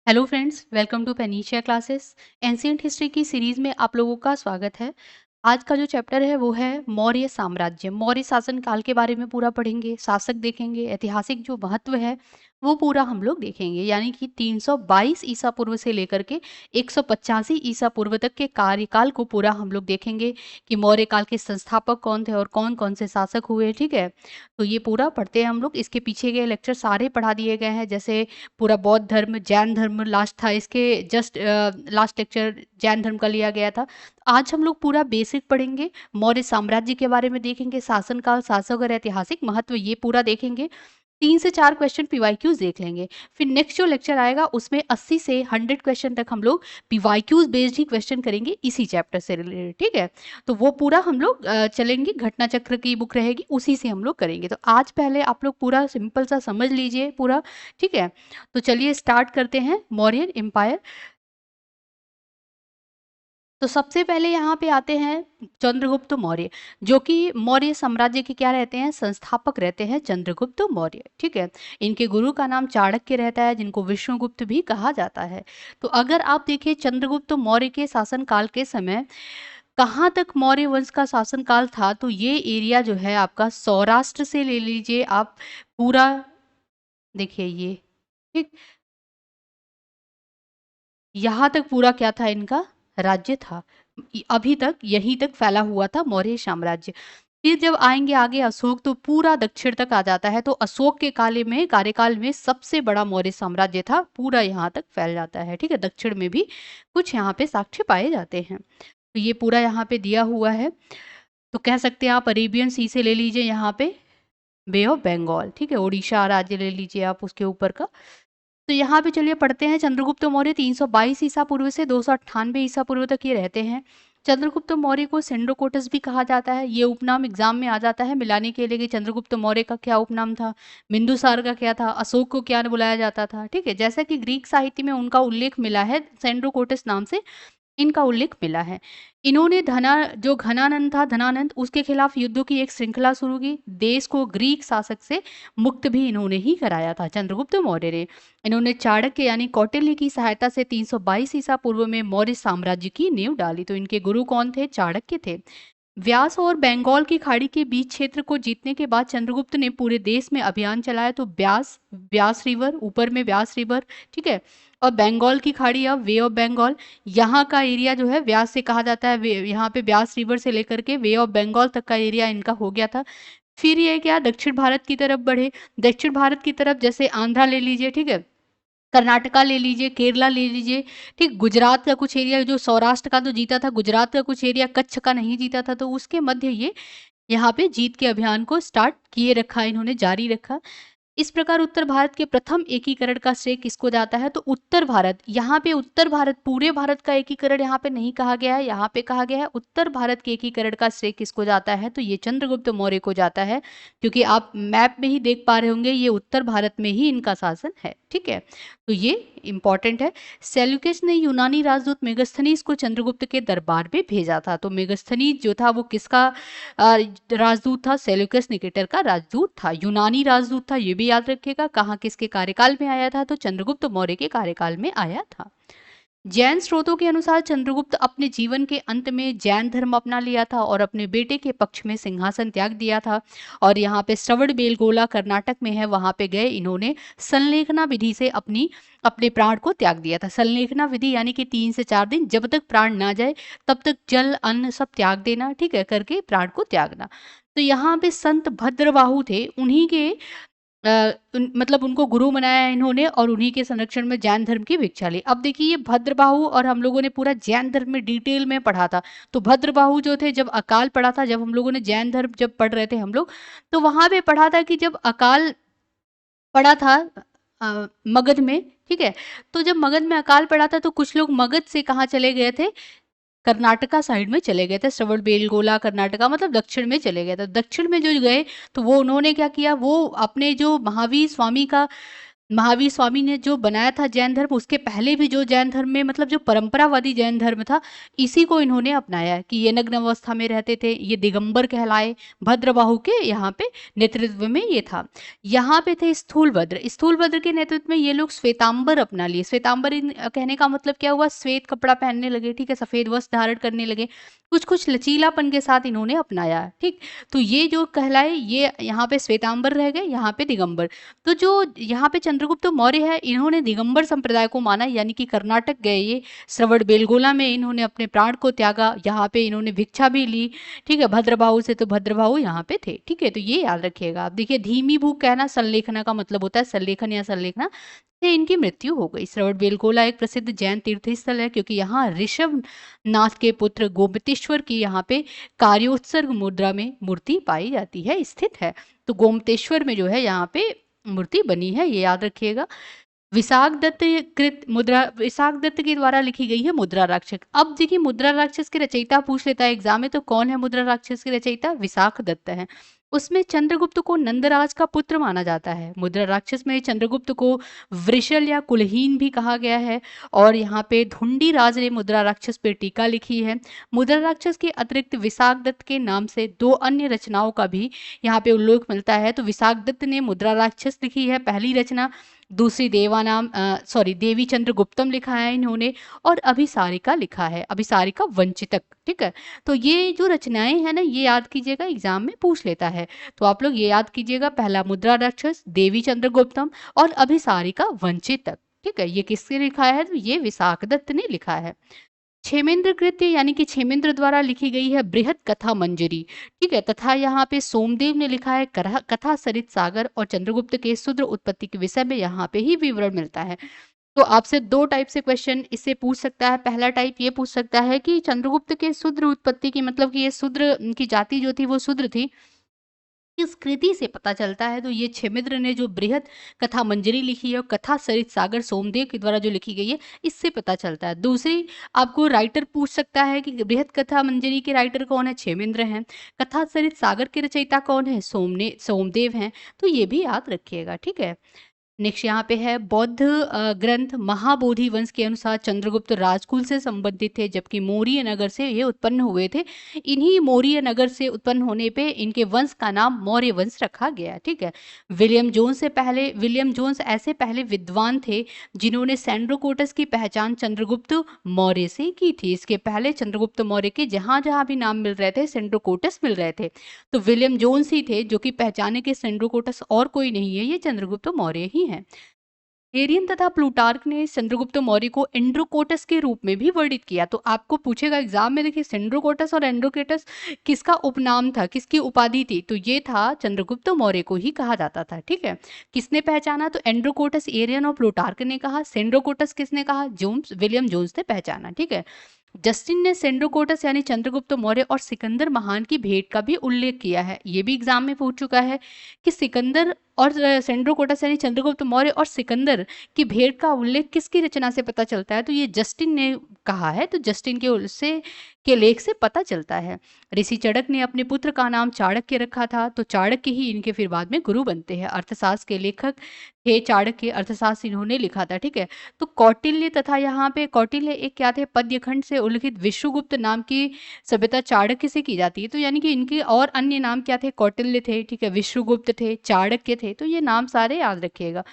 Hello friends, welcome to panacea classes. Ancient history की series में आप लोगों का स्वागत है। आज का जो चैप्टर है वो है मौर्य साम्राज्य। मौर्य शासन काल के बारे में पूरा पढ़ेंगे, शासक देखेंगे, ऐतिहासिक जो महत्व है वो पूरा हम लोग देखेंगे। यानी कि 322 ईसा पूर्व से लेकर के 185 ईसा पूर्व तक के कार्यकाल को पूरा हम लोग देखेंगे कि मौर्य काल के संस्थापक कौन थे और कौन कौन से शासक हुए। ठीक है, तो ये पूरा पढ़ते हैं हम लोग। इसके पीछे के लेक्चर सारे पढ़ा दिए गए हैं, जैसे पूरा बौद्ध धर्म, जैन धर्म लास्ट था, इसके जस्ट लास्ट लेक्चर जैन धर्म का लिया गया था। आज हम लोग पूरा बेसिक पढ़ेंगे, मौर्य साम्राज्य के बारे में देखेंगे, शासनकाल, शासक और ऐतिहासिक महत्व ये पूरा देखेंगे। 3 से 4 क्वेश्चन पीवाईक्यूज देख लेंगे। फिर नेक्स्ट जो लेक्चर आएगा उसमें 80 से 100 क्वेश्चन तक हम लोग पीवाईक्यूज बेस्ड ही क्वेश्चन करेंगे इसी चैप्टर से रिलेटेड। ठीक है, तो वो पूरा हम लोग चलेंगे। घटना चक्र की बुक रहेगी, उसी से हम लोग करेंगे। तो आज पहले आप लोग पूरा सिंपल सा समझ लीजिए पूरा। ठीक है, तो चलिए स्टार्ट करते हैं मौर्यन एम्पायर। तो सबसे पहले यहाँ पे आते हैं चंद्रगुप्त मौर्य, जो कि मौर्य साम्राज्य के क्या रहते हैं, संस्थापक रहते हैं चंद्रगुप्त मौर्य। ठीक है, इनके गुरु का नाम चाणक्य रहता है, जिनको विष्णुगुप्त भी कहा जाता है। तो अगर आप देखिए चंद्रगुप्त मौर्य के शासनकाल के समय कहाँ तक मौर्य वंश का शासनकाल था, तो ये एरिया जो है आपका सौराष्ट्र से ले लीजिए आप पूरा। देखिए ये, ठीक, यहाँ तक पूरा क्या था, इनका राज्य था। अभी तक यहीं तक फैला हुआ था मौर्य साम्राज्य। फिर जब आएंगे आगे अशोक, तो पूरा दक्षिण तक आ जाता है। तो अशोक के काले में कार्यकाल में सबसे बड़ा मौर्य साम्राज्य था, पूरा यहाँ तक फैल जाता है। ठीक है, दक्षिण में भी कुछ यहाँ पे साक्ष्य पाए जाते हैं। तो ये पूरा यहाँ पे दिया हुआ है। तो कह सकते हैं आप अरेबियन सी से ले लीजिए यहाँ पे बे ऑफ बंगाल। ठीक है, उड़ीसा राज्य ले लीजिए आप उसके ऊपर का। तो यहाँ पे चलिए पढ़ते हैं। चंद्रगुप्त मौर्य 322 ईसा पूर्व से 298 ईसा पूर्व तक ये रहते हैं। चंद्रगुप्त मौर्य को सेंड्रोकोटस भी कहा जाता है। ये उपनाम एग्जाम में आ जाता है मिलाने के लिए कि चंद्रगुप्त मौर्य का क्या उपनाम था, बिंदुसार का क्या था, अशोक को क्या बुलाया जाता था। ठीक है, जैसा कि ग्रीक साहित्य में उनका उल्लेख मिला है सेंड्रोकोटस नाम से, इनका उल्लेख मिला है। इन्होंने जो घनानंद था, धनानंद, उसके खिलाफ युद्धों की एक श्रृंखला शुरू की। देश को ग्रीक शासक से मुक्त भी इन्होंने ही कराया था, चंद्रगुप्त मौर्य ने। इन्होंने चाणक्य यानी कौटिल्य की सहायता से 322 ईसा पूर्व में मौर्य साम्राज्य की नींव डाली। तो इनके गुरु कौन थे, चाणक्य थे। व्यास और बंगाल की खाड़ी के बीच क्षेत्र को जीतने के बाद चंद्रगुप्त ने पूरे देश में अभियान चलाया। तो ब्यास, व्यास रिवर, ऊपर में व्यास रिवर, ठीक है, और बंगाल की खाड़ी या वे ऑफ बंगाल, यहाँ का एरिया जो है व्यास से कहा जाता है। यहाँ पे व्यास रिवर से लेकर के वे ऑफ बंगाल तक का एरिया इनका हो गया था। फिर ये क्या, दक्षिण भारत की तरफ बढ़े। दक्षिण भारत की तरफ जैसे आंध्रा ले लीजिए, ठीक है, कर्नाटका ले लीजिए, केरला ले लीजिए, ठीक, गुजरात का कुछ एरिया, जो सौराष्ट्र का तो जीता था, गुजरात का कुछ एरिया, कच्छ का नहीं जीता था, तो उसके मध्य ये यहाँ पे जीत के अभियान को स्टार्ट किए रखा, इन्होंने जारी रखा। इस प्रकार उत्तर भारत के प्रथम एकीकरण का श्रेय किसको जाता है, तो उत्तर भारत। यहाँ पे उत्तर भारत, पूरे भारत का एकीकरण यहाँ पे नहीं कहा गया है, यहाँ पे कहा गया है उत्तर भारत के एकीकरण का श्रेय किसको जाता है, तो ये चंद्रगुप्त मौर्य को जाता है। क्योंकि आप मैप में ही देख पा रहे होंगे ये उत्तर भारत में ही इनका शासन है। ठीक है, तो ये इंपॉर्टेंट है। सेल्यूकस ने यूनानी राजदूत मेगस्थनीज को चंद्रगुप्त के दरबार में भेजा था। तो मेगस्थनीज जो था वो किसका राजदूत था, सेल्यूकस निकेटर का राजदूत था, यूनानी राजदूत था। ये भी याद रखिएगा। कहाँ, किसके कार्यकाल में आया था, तो चंद्रगुप्त मौर्य के कार्यकाल में आया था। जैन स्रोतों के अनुसार चंद्रगुप्त अपने जीवन के अंत में जैन धर्म अपना लिया था और अपने बेटे के पक्ष में सिंहासन त्याग दिया था। और यहाँ पे श्रवणबेलगोला कर्नाटक में है, वहां पे गए इन्होंने संलेखना विधि से अपने प्राण को त्याग दिया था। संलेखना विधि यानी कि 3 से 4 दिन, जब तक प्राण ना जाए तब तक जल अन्न सब त्याग देना, ठीक है, करके प्राण को त्यागना। तो यहाँ पे संत भद्रबाहु थे, उन्हीं के मतलब उनको गुरु बनाया इन्होंने और उन्हीं के संरक्षण में जैन धर्म की भिक्षा ली। अब देखिए ये भद्रबाहु, और हम लोगों ने पूरा जैन धर्म में डिटेल में पढ़ा था। तो भद्रबाहु जो थे, जब अकाल पड़ा था, जब हम लोगों ने जैन धर्म जब पढ़ रहे थे हम लोग, तो वहां पे पढ़ा था कि जब अकाल पड़ा था मगध में, ठीक है, तो जब मगध में अकाल पड़ा था तो कुछ लोग मगध से कहाँ चले गए थे, कर्नाटका साइड में चले गए थे। श्रवणबेलगोला कर्नाटका मतलब दक्षिण में चले गए थे। दक्षिण में जो गए तो वो उन्होंने क्या किया, वो अपने जो महावीर स्वामी का महावीर स्वामी ने जो बनाया था जैन धर्म, उसके पहले भी जो जैन धर्म में मतलब जो परंपरावादी जैन धर्म था, इसी को इन्होंने अपनाया कि ये नग्न अवस्था में रहते थे, ये दिगंबर कहलाए। भद्रबाहु के यहाँ पे नेतृत्व में ये था। यहाँ पे थे स्थूलभद्र। स्थूलभद्र के नेतृत्व में ये लोग श्वेतांबर अपना लिए। श्वेतांबर कहने का मतलब क्या हुआ, श्वेत कपड़ा पहनने लगे, ठीक है, सफेद वस्त्र धारण करने लगे, कुछ कुछ लचीलापन के साथ इन्होंने अपनाया, ठीक। तो ये जो कहलाए, ये यहाँ पे श्वेतांबर रह गए, यहाँ पे दिगंबर। तो जो यहाँ पे चंद्रगुप्त मौर्य है, इन्होंने दिगंबर संप्रदाय को माना, यानी कि कर्नाटक गए ये, श्रवणबेलगोला में इन्होंने अपने प्राण को त्यागा, यहाँ पे इन्होंने भिक्षा भी ली, ठीक है, भद्रबाहु से, तो भद्रबाहु यहाँ पे थे, ठीक है। तो ये याद रखिएगा आप। देखिए, धीमी भूख कहना संलेखना का मतलब होता है, संलेखन या संलेखना से इनकी मृत्यु हो गई। श्रवणबेलगोला एक प्रसिद्ध जैन तीर्थ स्थल है, क्योंकि यहाँ ऋषभ नाथ के पुत्र गोमतेश्वर की यहाँ पे कार्योत्सर्ग मुद्रा में मूर्ति पाई जाती है, स्थित है। तो गोमतेश्वर में जो है यहाँ पे मूर्ति बनी है, ये याद रखिएगा। विशाख दत्त कृत मुद्रा, विशाख दत्त के द्वारा लिखी गई है मुद्रा राक्षस। अब देखिए, मुद्रा राक्षस के रचयिता पूछ लेता है एग्जाम में, तो कौन है मुद्रा राक्षस के रचयिता? विशाख दत्त है। उसमें चंद्रगुप्त को नंदराज का पुत्र माना जाता है। मुद्रा राक्षस में चंद्रगुप्त को वृषल या कुलहीन भी कहा गया है। और यहाँ पे धुंडी राज ने मुद्रा राक्षस पर टीका लिखी है। मुद्रा राक्षस के अतिरिक्त विशाख दत्त के नाम से दो अन्य रचनाओं का भी यहाँ पे उल्लेख मिलता है। तो विशाख दत्त ने मुद्रा राक्षस लिखी है पहली रचना, दूसरी देवी चंद्रगुप्तम लिखा है इन्होंने, और अभिसारिका लिखा है, अभिसारिका वंचितक, ठीक है। तो ये जो रचनाएं हैं ना, ये याद कीजिएगा, एग्जाम में पूछ लेता है। तो आप लोग ये याद कीजिएगा, पहला मुद्रा राक्षस, देवी चंद्रगुप्तम और अभिसारिका वंचितक, ठीक है। ये किसने लिखा है? तो ये विशाख दत्त ने लिखा है। क्षेमेंद्र कृत्य यानी कि क्षेमेंद्र द्वारा लिखी गई है बृहद कथा मंजरी, ठीक है। तथा यहाँ पे सोमदेव ने लिखा है कथा सरित सागर, और चंद्रगुप्त के शूद्र उत्पत्ति के विषय में यहाँ पे ही विवरण मिलता है। तो आपसे दो टाइप से क्वेश्चन इससे पूछ सकता है। पहला टाइप ये पूछ सकता है कि चंद्रगुप्त के शूद्र उत्पत्ति की, मतलब कि ये शूद्र की जाति जो थी वो शूद्र थी, किस कृति से पता चलता है? तो ये क्षेमिद्र ने जो बृहद कथा मंजरी लिखी है और कथा सरित सागर सोमदेव के द्वारा जो लिखी गई है, इससे पता चलता है। दूसरी, आपको राइटर पूछ सकता है कि बृहद कथा मंजरी के राइटर कौन है? क्षेमिद्र हैं। कथा सरित सागर के रचयिता कौन है? सोमदेव हैं। तो ये भी याद रखिएगा, ठीक है। नेक्स्ट यहाँ पे है बौद्ध ग्रंथ महाबोधि वंश के अनुसार चंद्रगुप्त राजकुल से संबंधित थे, जबकि मौर्य नगर से ये उत्पन्न हुए थे। इन्हीं मौर्य नगर से उत्पन्न होने पे इनके वंश का नाम मौर्य वंश रखा गया, ठीक है। विलियम जोन्स ऐसे पहले विद्वान थे जिन्होंने सेंड्रोकोटस की पहचान चंद्रगुप्त मौर्य से की थी। इसके पहले चंद्रगुप्त मौर्य के जहां जहां भी नाम मिल रहे थे, सेंड्रोकोटस मिल रहे थे। तो विलियम जोन्स ही थे जो कि पहचाने के सेंड्रोकोटस और कोई नहीं है, ये चंद्रगुप्त मौर्य ही हैं। एरियन तथा प्लूटार्क ने चंद्रगुप्त मौर्य को एंड्रोकोटस के रूप में भी वर्णित किया। तो आपको पूछेगा एग्जाम में, देखिए सेंड्रोकोटस और एंड्रोकोटस किसका उपनाम था, किसकी उपाधि थी? तो ये था जंद्रगुप्त मौर्य को ही कहा जाता था, ठीक है। किसने पहचाना? तो एंड्रोकोटस एरियन और प्लूटार्क ने कहा। सेंड्रोकोटस किसने कहा? विलियम जोन्स ने पहचाना, ठीक है। जस्टिन ने सेंड्रोकोटस यानी चंद्रगुप्त मौर्य और सिकंदर महान की भेंट का भी उल्लेख किया है। ये भी एग्जाम में पूछ चुका है कि सिकंदर और सेंड्रोकोटस यानी चंद्रगुप्त मौर्य और सिकंदर की भेंट का उल्लेख किसकी रचना से पता चलता है? तो ये जस्टिन ने कहा है। तो जस्टिन के उससे के लेख से पता चलता है। ऋषि चड़क ने अपने पुत्र का नाम चाणक्य रखा था। तो चाणक्य ही इनके फिर बाद में गुरु बनते हैं। अर्थशास्त्र के लेखक थे चाणक्य, अर्थशास्त्र इन्होंने लिखा था, ठीक है। तो कौटिल्य तथा यहाँ पे कौटिल्य एक क्या थे? पद्यखंड से उल्लिखित विश्वगुप्त नाम की सभ्यता चाणक्य से की जाती है। तो यानी कि इनके और अन्य नाम क्या थे? कौटिल्य थे, ठीक है, विश्वगुप्त थे, चाणक्य थे। तो ये नाम सारे याद रखिएगा।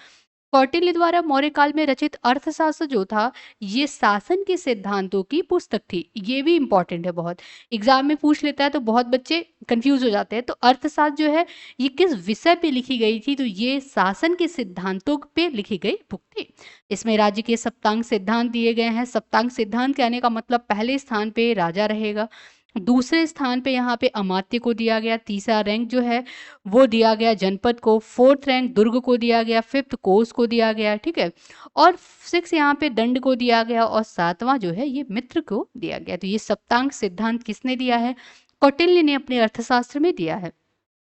कौटिल्य द्वारा मौर्य काल में रचित अर्थशास्त्र जो था, ये शासन के सिद्धांतों की पुस्तक थी। ये भी इंपॉर्टेंट है बहुत, एग्जाम में पूछ लेता है तो बहुत बच्चे कंफ्यूज हो जाते हैं। तो अर्थशास्त्र जो है ये किस विषय पे लिखी गई थी? तो ये शासन के सिद्धांतों पे लिखी गई बुक थी। इसमें राज्य के सप्तांग सिद्धांत दिए गए हैं। सप्तांग सिद्धांत कहने का मतलब पहले स्थान पे राजा रहेगा, दूसरे स्थान पे यहाँ पे अमात्य को दिया गया, तीसरा रैंक जो है वो दिया गया जनपद को, फोर्थ रैंक दुर्ग को दिया गया, फिफ्थ कोस को दिया गया, ठीक है, और सिक्स यहाँ पे दंड को दिया गया, और सातवां जो है ये मित्र को दिया गया। तो ये सप्तांग सिद्धांत किसने दिया है? कौटिल्य ने अपने अर्थशास्त्र में दिया है।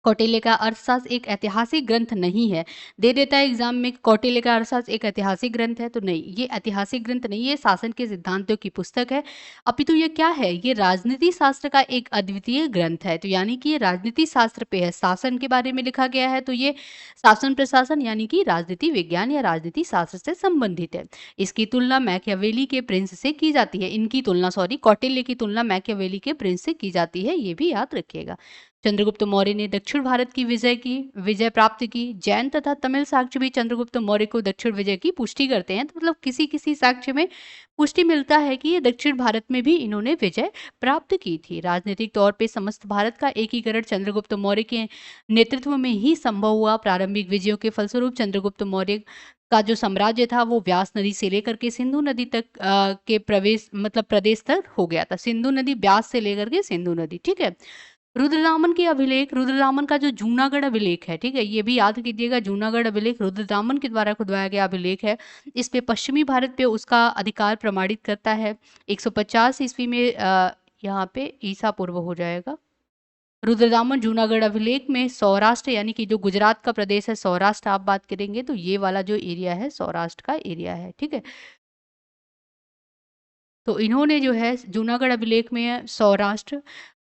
कौटिल्य का अर्थशास्त्र एक ऐतिहासिक ग्रंथ नहीं है। दे देता है एग्जाम में कौटिल्य का अर्थशास्त्र एक ऐतिहासिक ग्रंथ है, तो नहीं, ये ऐतिहासिक ग्रंथ नहीं है, शासन के सिद्धांतों की पुस्तक है। अपितु ये क्या है, ये राजनीति शास्त्र का एक अद्वितीय ग्रंथ है। तो यानी कि ये राजनीति शास्त्र पे है, शासन के बारे में लिखा गया है, तो ये शासन प्रशासन यानी कि राजनीति विज्ञान या राजनीति शास्त्र से संबंधित है। इसकी तुलना मैकियावेली के प्रिंस से की जाती है, इनकी तुलना सॉरी कौटिल्य की तुलना मैकियावेली के प्रिंस से की जाती है, ये भी याद रखिएगा। चंद्रगुप्त मौर्य ने दक्षिण भारत की विजय प्राप्त की। जैन तथा तमिल साक्ष्य भी चंद्रगुप्त मौर्य को दक्षिण विजय की पुष्टि करते हैं। तो मतलब किसी किसी साक्ष्य में पुष्टि मिलता है कि ये दक्षिण भारत में भी इन्होंने विजय प्राप्त की थी। राजनीतिक तौर पे समस्त भारत का एकीकरण चंद्रगुप्त मौर्य के नेतृत्व में ही संभव हुआ। प्रारंभिक विजयों के फलस्वरूप चंद्रगुप्त मौर्य का जो साम्राज्य था वो व्यास नदी से लेकर के सिंधु नदी तक के प्रदेश तक हो गया था। सिंधु नदी, ब्यास से लेकर के सिंधु नदी, ठीक है। रुद्रदामन के अभिलेख, रुद्रदामन का जो जूनागढ़ अभिलेख है, ठीक है, ये भी याद कीजिएगा, जूनागढ़ अभिलेख रुद्रदामन के द्वारा खुदवाया गया अभिलेख है। इस पे पश्चिमी भारत पे उसका अधिकार प्रमाणित करता है। 150 ईस्वी में यहाँ पे ईसा पूर्व हो जाएगा। रुद्रदामन जूनागढ़ अभिलेख में सौराष्ट्र यानी कि जो गुजरात का प्रदेश है, सौराष्ट्र आप बात करेंगे तो ये वाला जो एरिया है सौराष्ट्र का एरिया है, ठीक है। तो इन्होंने जो है जूनागढ़ अभिलेख में सौराष्ट्र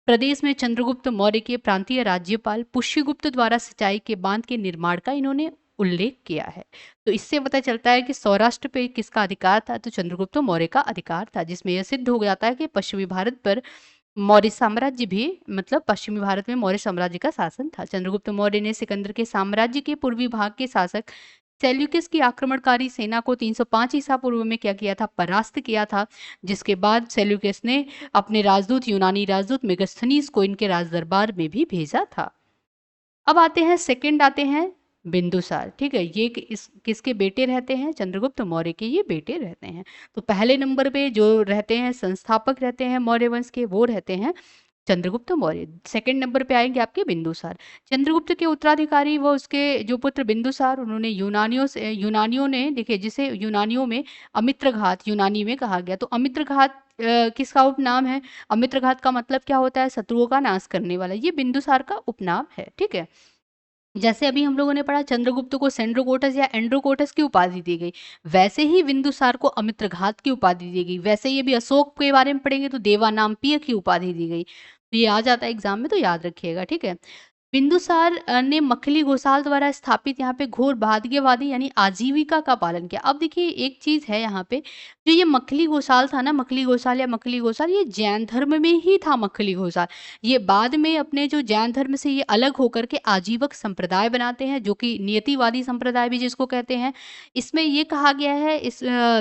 प्रदेश में चंद्रगुप्त मौर्य के प्रांतीय राज्यपाल पुष्यगुप्त द्वारा सिंचाई के बांध के निर्माण का इन्होंने उल्लेख किया है। तो इससे पता चलता है कि सौराष्ट्र पे किसका अधिकार था, तो चंद्रगुप्त मौर्य का अधिकार था, जिसमें यह सिद्ध हो जाता है कि पश्चिमी भारत पर मौर्य साम्राज्य भी पश्चिमी भारत में मौर्य साम्राज्य का शासन था। चंद्रगुप्त मौर्य ने सिकंदर के साम्राज्य के पूर्वी भाग के शासक सेल्यूकस की आक्रमणकारी सेना को 305 ईसा पूर्व में क्या किया था, परास्त किया था। जिसके बाद सेल्यूकस ने अपने राजदूत यूनानी राजदूत मेगास्थनीज को इनके राज दरबार में भी भेजा था। अब आते हैं सेकंड, आते हैं बिंदुसार, ठीक है। ये किसके बेटे रहते हैं, चंद्रगुप्त मौर्य के ये बेटे रहते हैं। तो पहले नंबर पे जो रहते हैं संस्थापक रहते हैं मौर्य वंश के, वो रहते हैं चंद्रगुप्त मौर्य। सेकंड नंबर पे आएंगे आपके बिंदुसार। चंद्रगुप्त के उत्तराधिकारी व उसके जो पुत्र बिंदुसार, उन्होंने यूनानियों ने, देखिए जिसे यूनानियों में अमित्रघात यूनानी में कहा गया, तो अमित्रघात किसका उपनाम है, अमित्रघात का मतलब क्या होता है, शत्रुओं का नाश करने वाला, ये बिंदुसार का उपनाम है, ठीक है। जैसे अभी हम लोगों ने पढ़ा चंद्रगुप्त को सेंड्रोकोटस या एंड्रोकोटस की उपाधि दी गई, वैसे ही बिंदुसार को अमित्रघात की उपाधि दी गई। वैसे ये भी अशोक के बारे में पढ़ेंगे तो देवानामपीय की उपाधि दी गई। तो ये आ जाता है एग्जाम में, तो याद रखिएगा, ठीक है। बिंदुसार ने मखली घोषाल द्वारा स्थापित यहाँ पे घोर भाग्यवादी यानी आजीविका का पालन किया। अब देखिए एक चीज है यहाँ पे, जो ये मखली घोषाल था ना, मखली घोषाल या मखली घोषाल, ये जैन धर्म में ही था मखली घोषाल। ये बाद में अपने जो जैन धर्म से ये अलग होकर के आजीवक संप्रदाय बनाते हैं, जो कि नियतिवादी संप्रदाय भी जिसको कहते हैं। इसमें ये कहा गया है,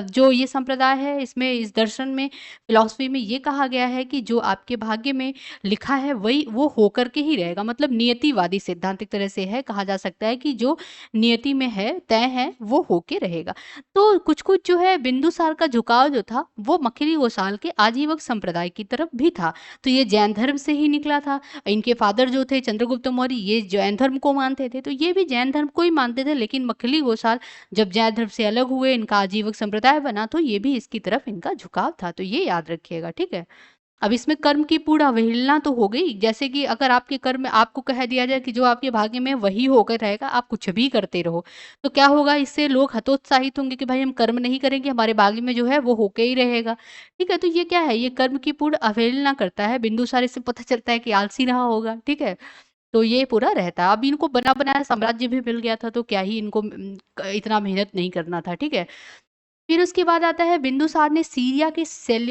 जो ये संप्रदाय है, इसमें इस दर्शन में, फिलॉसफी में ये कहा गया है कि जो आपके भाग्य में लिखा है वही वो होकर के ही रहेगा। मतलब नियतिवादी सिद्धांत एक तरह से है, कहा जा सकता है कि जो नियति में है, तय है, वो होके रहेगा। तो कुछ कुछ जो है बिंदुसार का झुकाव जो था वो मखली घोषाल के आजीवक संप्रदाय की तरफ भी था। तो ये जैन धर्म से ही निकला था। इनके फादर जो थे चंद्रगुप्त मौर्य, ये जैन धर्म को मानते थे, तो ये भी जैन धर्म को ही मानते थे। लेकिन मखली घोषाल जब जैन धर्म से अलग हुए, इनका आजीवक संप्रदाय बना, तो ये भी इसकी तरफ इनका झुकाव था। तो ये याद रखिएगा, ठीक है। अब इसमें कर्म की पूर्ण अवहेलना तो हो गई। जैसे कि अगर आपके कर्म में आपको कह दिया जाए कि जो आपके भाग्य में वही होकर रहेगा, आप कुछ भी करते रहो, तो क्या होगा, इससे लोग हतोत्साहित होंगे कि भाई हम कर्म नहीं करेंगे, हमारे भाग्य में जो है वो होके ही रहेगा, ठीक है। तो ये क्या है, ये कर्म की पूर्ण अवहेलना करता है। बिंदुसार इससे पता चलता है कि आलसी रहा होगा, ठीक है। तो ये पूरा रहता है। अब इनको बना बनाया साम्राज्य भी मिल गया था, तो क्या ही इनको इतना मेहनत नहीं करना था, ठीक है। फिर उसके बाद आता है बिंदुसार ने सीरिया के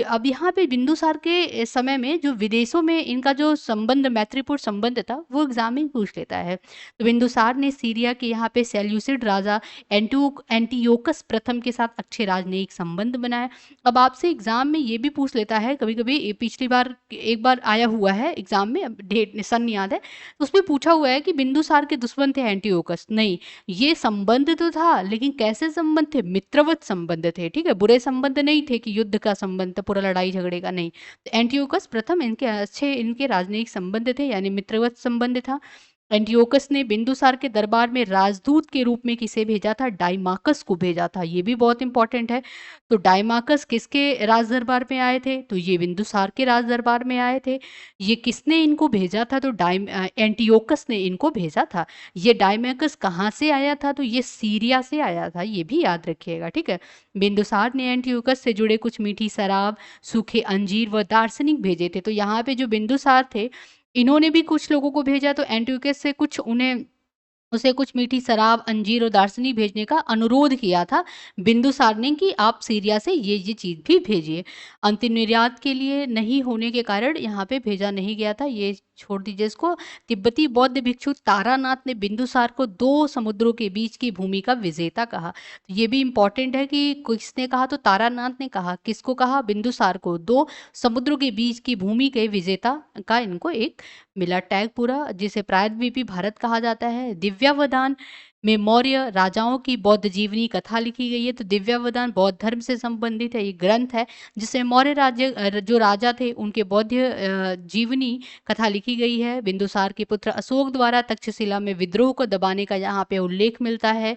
अब यहाँ पे बिंदुसार के समय में जो विदेशों में इनका जो संबंध, मैत्रीपूर्ण संबंध था, वो एग्जाम में पूछ लेता है। तो बिंदुसार ने सीरिया के यहाँ पे सेल्यूसिड राजा एंटियोकस प्रथम के साथ अच्छे राजनयिक संबंध बनाए। अब आपसे एग्जाम में ये भी पूछ लेता है, कभी कभी पिछली बार एक बार आया हुआ है एग्जाम में, अब डेट सन याद है, तो उसमें पूछा हुआ है कि बिंदुसार के दुश्मन थे एंटियोकस, नहीं, ये संबंध तो था, लेकिन कैसे संबंध थे, मित्रवत संबंध थे, ठीक है। बुरे संबंध नहीं थे कि युद्ध का संबंध, पूरा लड़ाई झगड़े का नहीं। तो एंटियोकस प्रथम इनके अच्छे इनके राजनयिक संबंध थे, यानी मित्रवत संबंध था। एंटियोकस ने बिंदुसार के दरबार में राजदूत के रूप में किसे भेजा था? डाइमाकस को भेजा था। ये भी बहुत इंपॉर्टेंट है। तो डाइमाकस किसके राज दरबार में आए थे? तो ये बिंदुसार के राज दरबार में आए थे। ये किसने इनको भेजा था? तो एंटियोकस ने इनको भेजा था। ये डाइमाकस कहाँ से आया था? तो ये सीरिया से आया था। ये भी याद रखिएगा, ठीक है। बिंदुसार ने एंटियोकस से जुड़े कुछ मीठी शराब, सूखे अंजीर व दार्शनिक भेजे थे। तो यहाँ पे जो बिंदुसार थे, इन्होंने भी कुछ लोगों को भेजा, तो एंटियोकस से कुछ उन्हें उसे कुछ मीठी शराब, अंजीर और दार्शनिक भेजने का अनुरोध किया था बिंदुसार ने कि आप सीरिया से ये चीज़ भी भेजिए। अंतिम निर्यात के लिए नहीं होने के कारण यहाँ पे भेजा नहीं गया था, ये छोड़ दीजिए इसको। तिब्बती बौद्ध भिक्षु तारानाथ ने बिंदुसार को 2 समुद्रों के बीच की भूमि का विजेता कहा। तो ये भी इम्पोर्टेंट है कि किसने कहा? तो तारानाथ ने कहा। किसको कहा? बिंदुसार को 2 समुद्रों के बीच की भूमि के विजेता का इनको एक मिला टैग पूरा, जिसे प्रायद्वीपीय भारत कहा जाता है। दिव्यावदान में मौर्य राजाओं की बौद्ध जीवनी कथा लिखी गई है। तो दिव्यावदान बौद्ध धर्म से संबंधित है, ये ग्रंथ है जिसमें मौर्य राज्य जो राजा थे उनके बौद्ध जीवनी कथा लिखी गई है। बिंदुसार के पुत्र अशोक द्वारा तक्षशिला में विद्रोह को दबाने का यहाँ पे उल्लेख मिलता है।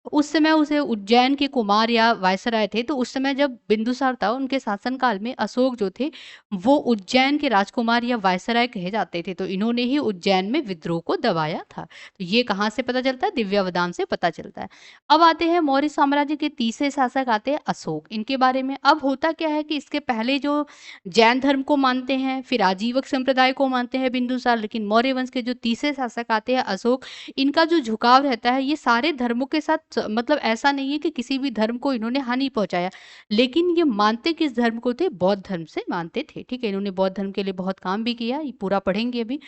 उस समय उसे उज्जैन के कुमार या वायसराय थे। तो उस समय जब बिंदुसार था, उनके शासनकाल में अशोक जो थे वो उज्जैन के राजकुमार या वायसराय कहे जाते थे। तो इन्होंने ही उज्जैन में विद्रोह को दबाया था। तो ये कहाँ से पता चलता है? दिव्यावदान से पता चलता है। अब आते हैं मौर्य साम्राज्य के तीसरे शासक आते हैं अशोक। इनके बारे में अब होता क्या है कि इसके पहले जो जैन धर्म को मानते हैं, फिर आजीवक संप्रदाय को मानते हैं बिंदुसार, लेकिन मौर्य वंश के जो तीसरे शासक आते हैं अशोक, इनका जो झुकाव रहता है ये सारे धर्मों के साथ, मतलब ऐसा नहीं है कि किसी भी धर्म को इन्होंने हानि पहुंचाया, लेकिन ये मानते किस धर्म को थे? बौद्ध धर्म से मानते थे, ठीक है। इन्होंने बौद्ध धर्म के लिए बहुत काम भी किया, ये पूरा पढ़ेंगे अभी।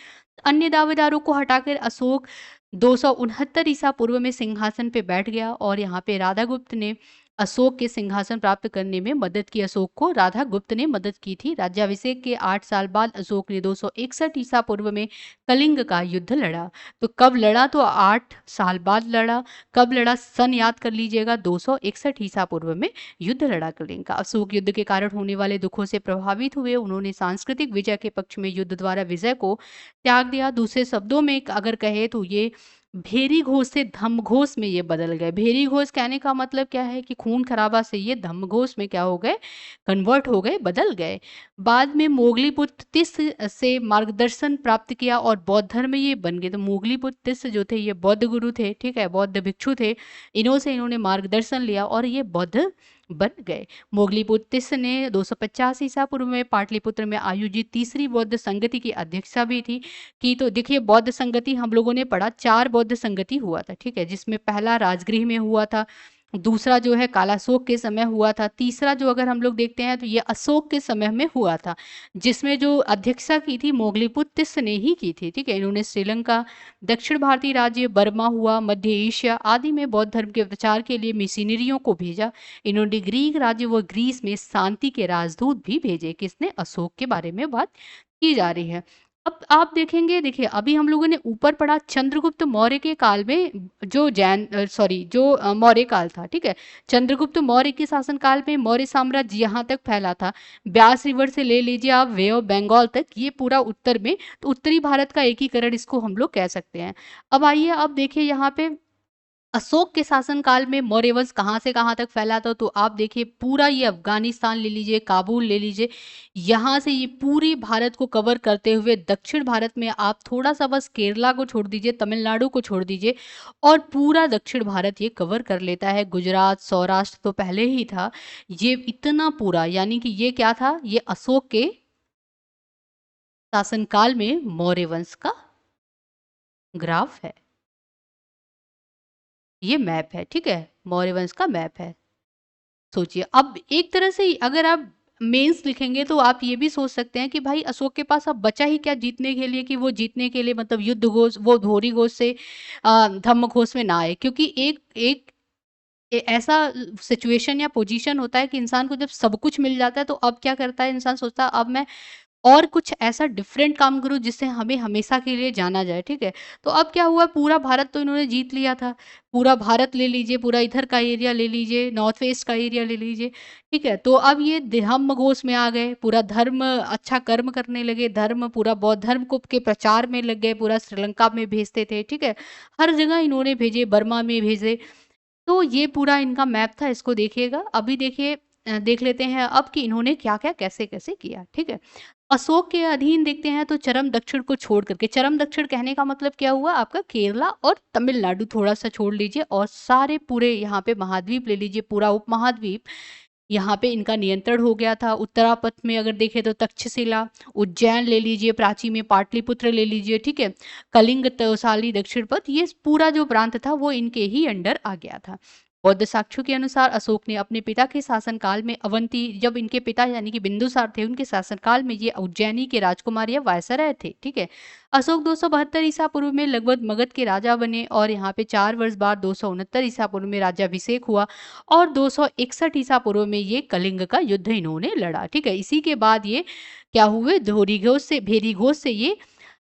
अन्य दावेदारों को हटाकर अशोक 269 ईसा पूर्व में सिंहासन पे बैठ गया और यहाँ पे राधागुप्त ने अशोक के सिंहासन प्राप्त करने में मदद की। अशोक को राधा गुप्त ने मदद की थी। राज्याभिषेक के 8 साल बाद अशोक ने 261 ईसा पूर्व में कलिंग का युद्ध लड़ा। तो कब लड़ा? तो 8 साल बाद लड़ा। कब लड़ा? सन याद कर लीजिएगा, 261 ईसा पूर्व में युद्ध लड़ा कलिंग का। अशोक युद्ध के कारण होने वाले दुखों से प्रभावित हुए। उन्होंने सांस्कृतिक विजय के पक्ष में युद्ध द्वारा विजय को त्याग दिया। दूसरे शब्दों में अगर कहे तो ये भेरी घोष से धम्म घोष में ये बदल गए। भेरी घोष कहने का मतलब क्या है कि खून खराबा से ये धम्म घोष में क्या हो गए? कन्वर्ट हो गए, बदल गए। बाद में मोगलीपुत्र तिस्स से मार्गदर्शन प्राप्त किया और बौद्ध धर्म में ये बन गए। तो मोगलीपुत्र तिस्स जो थे ये बौद्ध गुरु थे, ठीक है, बौद्ध भिक्षु थे। इन्होंने मार्गदर्शन लिया और ये बौद्ध बन गए। मोगलीपुत्र तिस्स ने 250 ईसा पूर्व में पाटलिपुत्र में आयोजित तीसरी बौद्ध संगति की अध्यक्षता भी थी की। तो देखिए बौद्ध संगति हम लोगों ने पढ़ा, 4 बौद्ध संगति हुआ था, ठीक है, जिसमें पहला राजगृह में हुआ था, दूसरा जो है कालाशोक के समय हुआ था, तीसरा जो अगर हम लोग देखते हैं तो ये अशोक के समय में हुआ था, जिसमें जो अध्यक्षता की थी मोगलीपुत्र तिस्स ने ही की थी, ठीक है। इन्होंने श्रीलंका, दक्षिण भारतीय राज्य बर्मा हुआ, मध्य एशिया आदि में बौद्ध धर्म के प्रचार के लिए मिशनरियों को भेजा। इन्होंने ग्रीक राज्य व ग्रीस में शांति के राजदूत भी भेजे। किसने? अशोक के बारे में बात की जा रही है। अब आप देखेंगे, देखिए अभी हम लोगों ने ऊपर पढ़ा चंद्रगुप्त मौर्य के काल में जो मौर्य काल था, ठीक है। चंद्रगुप्त मौर्य के शासनकाल में मौर्य साम्राज्य यहाँ तक फैला था, ब्यास रिवर से ले लीजिए आप वे ऑफ बंगाल तक, ये पूरा उत्तर में, तो उत्तरी भारत का एकीकरण इसको हम लोग कह सकते हैं। अब आइए अब देखिए यहाँ पे अशोक के शासनकाल में मौर्य वंश कहाँ से कहाँ तक फैला था। तो आप देखिए पूरा ये अफगानिस्तान ले लीजिए, काबुल ले लीजिए, यहाँ से ये पूरी भारत को कवर करते हुए दक्षिण भारत में आप थोड़ा सा बस केरला को छोड़ दीजिए, तमिलनाडु को छोड़ दीजिए और पूरा दक्षिण भारत ये कवर कर लेता है। गुजरात, सौराष्ट्र तो पहले ही था, ये इतना पूरा, यानी कि ये क्या था? ये अशोक के शासनकाल में मौर्य वंश का ग्राफ है, ये मैप है, ठीक है, मौर्य वंश का मैप है। सोचिए अब एक तरह से अगर आप मेंस लिखेंगे तो आप ये भी सोच सकते हैं कि भाई अशोक के पास अब बचा ही क्या जीतने के लिए, कि वो जीतने के लिए मतलब युद्ध घोष, वो धोरी घोष से धम्म घोष में ना आए। क्योंकि एक एक ऐसा सिचुएशन या पोजीशन होता है कि इंसान को जब सब कुछ मिल जाता है तो अब क्या करता है इंसान? सोचता है अब मैं और कुछ ऐसा डिफरेंट काम करो जिससे हमें हमेशा के लिए जाना जाए, ठीक है? तो अब क्या हुआ, पूरा भारत तो इन्होंने जीत लिया था। पूरा भारत ले लीजिए, पूरा इधर का एरिया ले लीजिए, नॉर्थ वेस्ट का एरिया ले लीजिए, ठीक है? तो अब ये धम्म घोष में आ गए, पूरा धर्म अच्छा कर्म करने लगे, धर्म पूरा बौद्ध धर्म को के प्रचार में लग गए, पूरा श्रीलंका में भेजते थे, ठीक है? हर जगह इन्होंने भेजे, बर्मा में भेजे। तो ये पूरा इनका मैप था, इसको देखिएगा। अभी देखिए देख लेते हैं अब कि इन्होंने क्या-क्या, कैसे-कैसे किया, ठीक है? अशोक के अधीन देखते हैं तो चरम दक्षिण को छोड़ करके, चरम दक्षिण कहने का मतलब क्या हुआ आपका, केरला और तमिलनाडु थोड़ा-सा छोड़ लीजिए और सारे पूरे यहाँ पे महाद्वीप ले लीजिए, पूरा उपमहाद्वीप यहाँ पे इनका नियंत्रण हो गया था। उत्तरापथ में अगर देखें तो तक्षशिला, उज्जैन ले लीजिए, प्राची में पाटलिपुत्र ले लीजिए, ठीक है? कलिंग, तौसाली, दक्षिण पथ, ये पूरा जो प्रांत था वो इनके ही अंडर आ गया था। बौद्ध साक्ष्यों के अनुसार अशोक ने अपने पिता के शासनकाल में अवंती, जब इनके पिता यानी कि बिंदुसार थे, उनके शासनकाल में ये उज्जैनी के राजकुमार या वायसराय थे, ठीक है? अशोक 272 ईसा पूर्व में लगभग मगध के राजा बने और यहाँ पे 4 वर्ष बाद 269 ईसा पूर्व में राज्याभिषेक हुआ और 261 ईसा पूर्व में ये कलिंग का युद्ध इन्होंने लड़ा, ठीक है? इसी के बाद ये क्या हुए, भेरी घोष से ये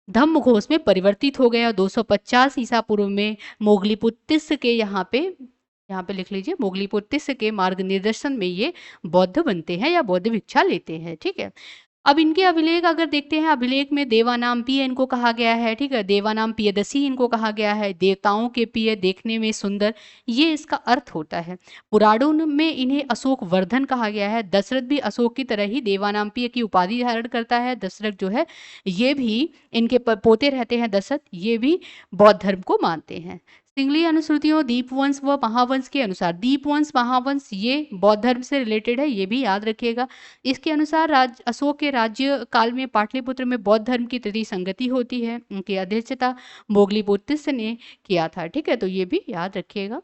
धम्म घोष में परिवर्तित हो गया। 250 ईसा पूर्व में मोगलीपुत्तिस के यहाँ पे लिख लीजिए, मोगलीपुत्तिस के मार्ग निर्देशन में ये बौद्ध बनते हैं या बौद्ध भिक्षा लेते हैं, ठीक है? अब इनके अभिलेख अगर देखते हैं, अभिलेख में देवानाम प्रिय इनको कहा गया है, ठीक है? देवानाम प्रियदर्शी इनको कहा गया है, देवताओं के प्रिय, देखने में सुंदर, ये इसका अर्थ होता है। पुराणों में इन्हें अशोक वर्धन कहा गया है। दशरथ भी अशोक की तरह ही देवानाम प्रिय की उपाधि धारण करता है। दशरथ जो है ये भी, इनके पोते रहते हैं दशरथ, ये भी बौद्ध धर्म को मानते हैं। सिंगली अनुश्रुतियों दीपवंश व महावंश के अनुसार, दीपवंश महावंश ये बौद्ध धर्म से रिलेटेड है, ये भी याद रखिएगा। इसके अनुसार अशोक के राज्य काल में पाटलिपुत्र में बौद्ध धर्म की तृतीय संगति होती है। उनकी अध्यक्षता मोगलीपुत्तिस ने किया था, ठीक है? तो ये भी याद रखिएगा।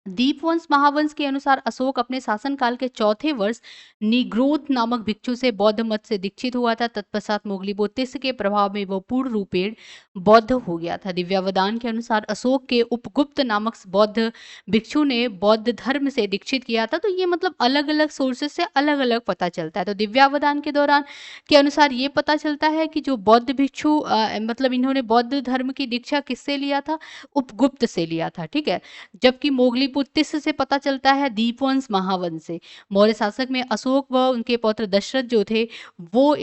दीपवंश महावंश के अनुसार अशोक अपने शासनकाल के चौथे वर्ष निग्रोध नामक भिक्षु से बौद्ध मत से दीक्षित हुआ था। तत्पश्चात मोगलीपुत्तिस के प्रभाव में वह पूर्ण रूपेण बौद्ध हो गया था। दिव्यावदान के अनुसार अशोक के उपगुप्त नामक बौद्ध भिक्षु ने बौद्ध धर्म से दीक्षित किया था। तो ये मतलब अलग अलग सोर्सेस से अलग अलग पता चलता है। तो दिव्यावदान के दौरान के अनुसार ये पता चलता है कि जो बौद्ध भिक्षु मतलब इन्होंने बौद्ध धर्म की दीक्षा किससे लिया था, उपगुप्त से लिया था, ठीक है? जबकि मोगलीपुत्तिस से पता चलता है दीपवंश महावंश से। मौर्य शासक में अशोक व उनके पौत्र दशरथ जो थे वो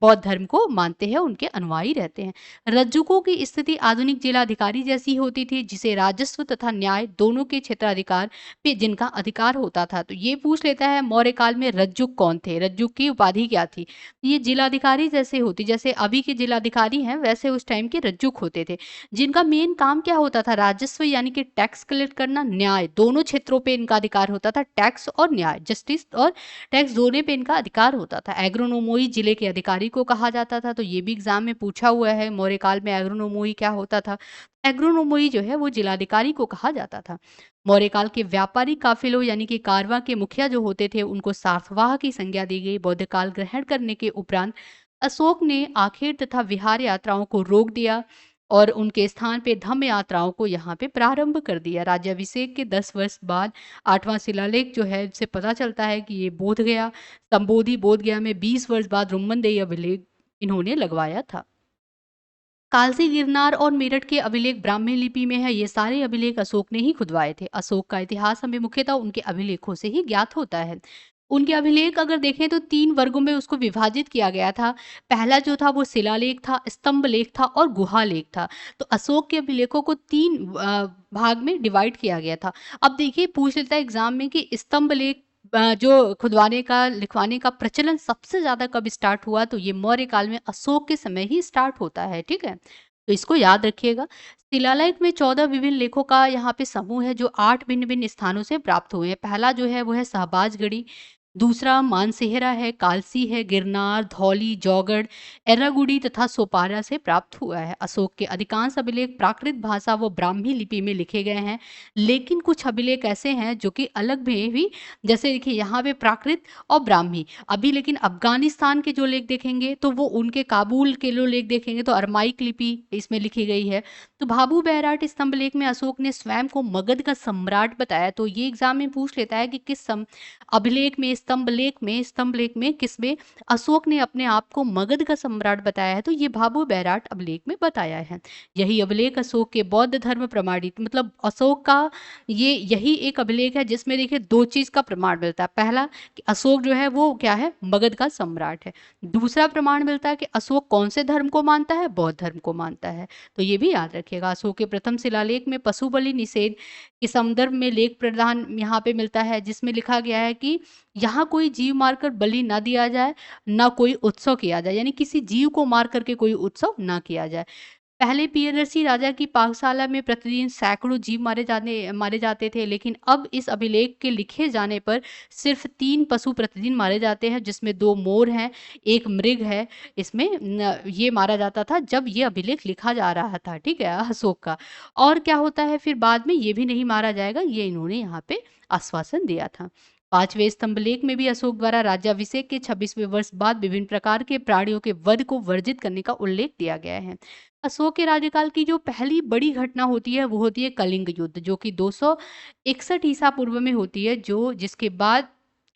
बौद्ध धर्म को मानते हैं, उनके अनुयायी रहते हैं। रज्जुकों की स्थिति आधुनिक जिलाधिकारी जैसी होती थी, जिसे राजस्व तथा न्याय दोनों के क्षेत्राधिकार पे जिनका अधिकार होता था। तो ये पूछ लेता है मौर्य काल में रज्जुक कौन थे, रज्जुक की उपाधि क्या थी? ये जिलाधिकारी जैसे होती, जैसे अभी के जिलाधिकारी हैं वैसे उस टाइम के रज्जुक होते थे, जिनका मेन काम क्या होता था, राजस्व यानी कि टैक्स कलेक्ट करना, न्याय, दोनों क्षेत्रों पे इनका अधिकार होता था, टैक्स और न्याय, जस्टिस और टैक्स दोनों पे इनका अधिकार होता था। एग्रोनोमोई जिले के अधिकारी को कहा जाता था। तो ये भी एग्जाम में पूछा हुआ है, मौर्य काल में एग्रोनोमोई क्या होता था? एग्रोनोमोई जो है वो जिलाधिकारी को कहा जाता था। मौर्य काल के व्यापारी काफिलों यानी कि कारवां के मुखिया जो होते थे उनको सार्थवाह की संज्ञा दी गई। बौद्ध काल ग्रहण करने के उपरांत अशोक ने आखेर तथा विहार यात्राओं को रोक दिया और उनके स्थान पे धम्म यात्राओं को यहाँ पे प्रारंभ कर दिया। राज्याभिषेक के 10 वर्ष बाद 8वां शिलालेख जो है इससे पता चलता है कि ये बोध गया, संबोधि बोध गया में 20 वर्ष बाद रुम्मनदेही अभिलेख इन्होंने लगवाया था। कालसी, गिरनार और मेरठ के अभिलेख ब्राह्मी लिपि में है। ये सारे अभिलेख अशोक ने ही खुदवाए थे। अशोक का इतिहास हमें मुख्यतः उनके अभिलेखों से ही ज्ञात होता है। उनके अभिलेख अगर देखें तो 3 वर्गों में उसको विभाजित किया गया था। पहला जो था वो शिलालेख था, स्तंभ लेख था और गुहा लेख था। तो अशोक के अभिलेखों को 3 भाग में डिवाइड किया गया था। अब देखिए पूछ लेता है एग्जाम में कि स्तंभ लेख जो खुदवाने का, लिखवाने का प्रचलन सबसे ज़्यादा कब स्टार्ट हुआ? तो ये मौर्य काल में अशोक के समय ही स्टार्ट होता है, ठीक है? तो इसको याद रखिएगा। शिलालेख में 14 विभिन्न लेखों का यहाँ पे समूह है जो 8 भिन्न-भिन्न स्थानों से प्राप्त हुए हैं। पहला जो है वो है शहबाजगढ़ी, दूसरा मानसेहरा है, कालसी है, गिरनार, धौली, जौगढ़, एर्रागुडी तथा सोपारा से प्राप्त हुआ है। अशोक के अधिकांश अभिलेख प्राकृत भाषा व ब्राह्मी लिपि में लिखे गए हैं, लेकिन कुछ अभिलेख ऐसे हैं जो कि अलग में भी, जैसे देखिए यहाँ पे प्राकृत और ब्राह्मी। अभी लेकिन अफगानिस्तान के जो लेख देखेंगे तो वो उनके काबुल के जो लेख देखेंगे तो अरमाइक लिपि इसमें लिखी गई है। तो भाभू बैराट स्तंभ लेख में अशोक ने स्वयं को मगध का सम्राट बताया। तो ये एग्जाम में पूछ लेता है कि किस अभिलेख में स्तंभ लेख में किसमें अशोक ने अपने आप को मगध का सम्राट बताया है, तो ये भाभू बैराट अभिलेख में बताया है। यही अभिलेख अशोक के बौद्ध धर्म प्रमाणित, मतलब अशोक का यही एक अभिलेख है जिसमें देखिए दो चीज का प्रमाण मिलता है। पहला कि अशोक जो है वो क्या है, मगध का सम्राट है। दूसरा प्रमाण मिलता है कि अशोक कौन से धर्म को मानता है, बौद्ध धर्म को मानता है। तो ये भी याद रखिएगा। अशोक के प्रथम शिलालेख में पशु बलि निषेध के संदर्भ में लेख प्रदान यहाँ पे मिलता है, जिसमें लिखा गया है कि यहाँ कोई जीव मारकर बलि ना दिया जाए, ना कोई उत्सव किया जाए, यानी किसी जीव को मार करके कोई उत्सव ना किया जाए। पहले प्रियदर्शी राजा की पाकशाला में प्रतिदिन सैकड़ों जीव मारे जाते थे, लेकिन अब इस अभिलेख के लिखे जाने पर सिर्फ 3 पशु प्रतिदिन मारे जाते हैं, जिसमें 2 मोर हैं, एक मृग है। इसमें ये मारा जाता था जब ये अभिलेख लिखा जा रहा था, ठीक है, अशोक का। और क्या होता है फिर बाद में, ये भी नहीं मारा जाएगा, ये इन्होंने यहाँ पे आश्वासन दिया था। 5वें स्तंभलेख में भी अशोक द्वारा राज्याभिषेक के 26वें वर्ष बाद विभिन्न प्रकार के प्राणियों के वध को वर्जित करने का उल्लेख दिया गया है। अशोक के राज्यकाल की जो पहली बड़ी घटना होती है वो होती है कलिंग युद्ध, जो कि 261 ईसा पूर्व में होती है, जिसके बाद